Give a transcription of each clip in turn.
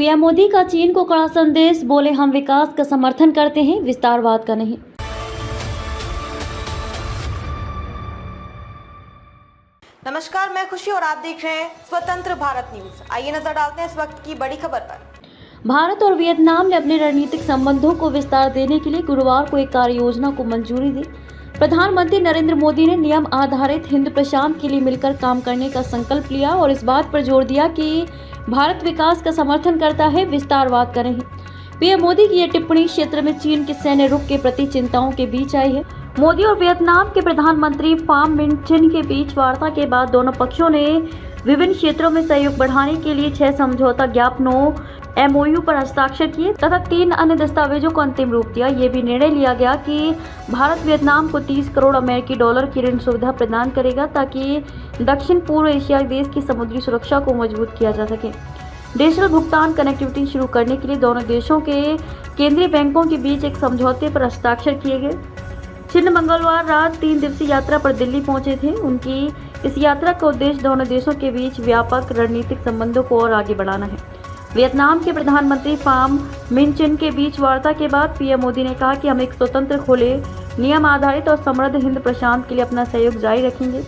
PM Modi का चीन को कड़ा संदेश, बोले हम विकास का समर्थन करते हैं, विस्तारवाद का नहीं। नमस्कार, मैं खुशी और आप देख रहे हैं स्वतंत्र भारत न्यूज। आइए नजर डालते हैं इस वक्त की बड़ी खबर पर। भारत और वियतनाम ने अपने रणनीतिक संबंधों को विस्तार देने के लिए गुरुवार को एक कार्य योजना को मंजूरी दी। प्रधानमंत्री नरेंद्र मोदी ने नियम आधारित हिंद प्रशांत के लिए मिलकर काम करने का संकल्प लिया और इस बात पर जोर दिया कि भारत विकास का समर्थन करता है, विस्तारवाद का नहीं। पीएम मोदी की यह टिप्पणी क्षेत्र में चीन के सैन्य रुख के प्रति चिंताओं के बीच आई है। मोदी और वियतनाम के प्रधानमंत्री फाम मिंट चिन के बीच वार्ता के बाद दोनों पक्षों ने विभिन्न क्षेत्रों में सहयोग बढ़ाने के लिए 6 समझौता ज्ञापनों MOU पर हस्ताक्षर किए तथा 3 अन्य दस्तावेजों को अंतिम रूप दिया। ये भी निर्णय लिया गया कि भारत वियतनाम को 30 करोड़ अमेरिकी डॉलर की ऋण सुविधा प्रदान करेगा ताकि दक्षिण पूर्व एशियाई देश की समुद्री सुरक्षा को मजबूत किया जा सके। डिजिटल भुगतान कनेक्टिविटी शुरू करने के लिए दोनों देशों के केंद्रीय बैंकों के बीच एक समझौते पर हस्ताक्षर किए गए। चिन मंगलवार रात 3 दिवसीय यात्रा पर दिल्ली पहुंचे थे। उनकी इस यात्रा का उद्देश्य दोनों देशों के बीच व्यापक रणनीतिक संबंधों को और आगे बढ़ाना है। वियतनाम के प्रधानमंत्री फाम मिन चिन के बीच वार्ता के बाद पीएम मोदी ने कहा कि हम एक स्वतंत्र, खुले, नियम आधारित और समृद्ध हिंद प्रशांत के लिए अपना सहयोग जारी रखेंगे।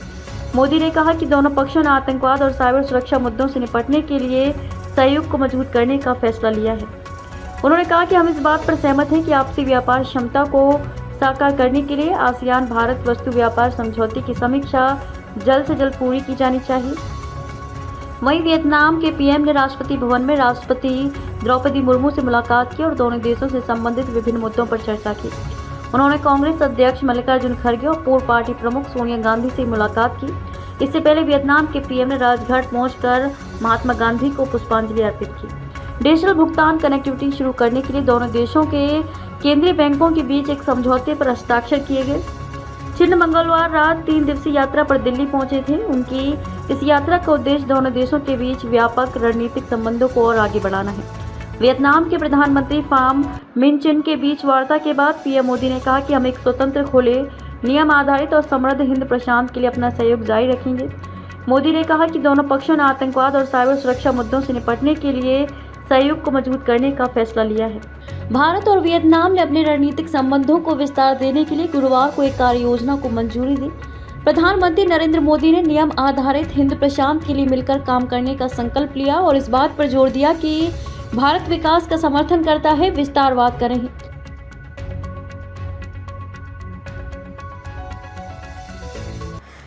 मोदी ने कहा कि दोनों पक्षों ने आतंकवाद और साइबर सुरक्षा मुद्दों से निपटने के लिए सहयोग को मजबूत करने का फैसला लिया है। उन्होंने कहा कि हम इस बात पर सहमत हैं कि आपसी व्यापार क्षमता को साकार करने के लिए आसियान भारत वस्तु व्यापार समझौते की समीक्षा जल्द से जल्द पूरी की जानी चाहिए। वहीं वियतनाम के पीएम ने राष्ट्रपति भवन में राष्ट्रपति द्रौपदी मुर्मू से मुलाकात की और दोनों देशों से संबंधित विभिन्न मुद्दों पर चर्चा की। उन्होंने कांग्रेस अध्यक्ष मल्लिकार्जुन खड़गे और पूर्व पार्टी प्रमुख सोनिया गांधी से मुलाकात की। इससे पहले वियतनाम के पीएम ने राजघाट पहुंचकर महात्मा गांधी को पुष्पांजलि अर्पित की। डिजिटल भुगतान कनेक्टिविटी शुरू करने के लिए दोनों देशों के केंद्रीय बैंकों के बीच एक समझौते पर हस्ताक्षर किए गए। चिन मंगलवार रात 3 दिवसीय यात्रा पर दिल्ली पहुंचे थे। उनकी इस यात्रा का उद्देश्य दोनों देशों के बीच व्यापक रणनीतिक संबंधों को और आगे बढ़ाना है। वियतनाम के प्रधानमंत्री फाम मिन चिन के बीच वार्ता के बाद पीएम मोदी ने कहा कि हम एक स्वतंत्र, खुले, नियम आधारित और समृद्ध हिंद प्रशांत के लिए अपना सहयोग जारी रखेंगे। मोदी ने कहा कि दोनों पक्षों ने आतंकवाद और साइबर सुरक्षा मुद्दों से निपटने के लिए सहयोग को मजबूत करने का फैसला लिया है। भारत और वियतनाम ने अपने रणनीतिक संबंधों को विस्तार देने के लिए गुरुवार को एक कार्य योजना को मंजूरी दी। प्रधानमंत्री नरेंद्र मोदी ने नियम आधारित हिंद प्रशांत के लिए मिलकर काम करने का संकल्प लिया और इस बात पर जोर दिया कि भारत विकास का समर्थन करता है, विस्तारवाद का नहीं।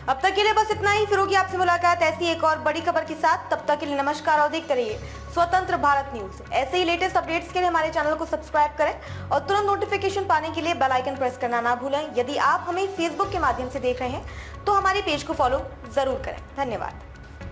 अब तक के लिए बस इतना ही। फिर होगी आपसे मुलाकात ऐसी एक और बड़ी खबर के साथ। तब तक के लिए नमस्कार और देखते रहिए स्वतंत्र भारत न्यूज। ऐसे ही लेटेस्ट अपडेट्स के लिए हमारे चैनल को सब्सक्राइब करें और तुरंत नोटिफिकेशन पाने के लिए बेल आइकन प्रेस करना ना भूलें। यदि आप हमें फेसबुक के माध्यम से देख रहे हैं तो हमारे पेज को फॉलो जरूर करें। धन्यवाद।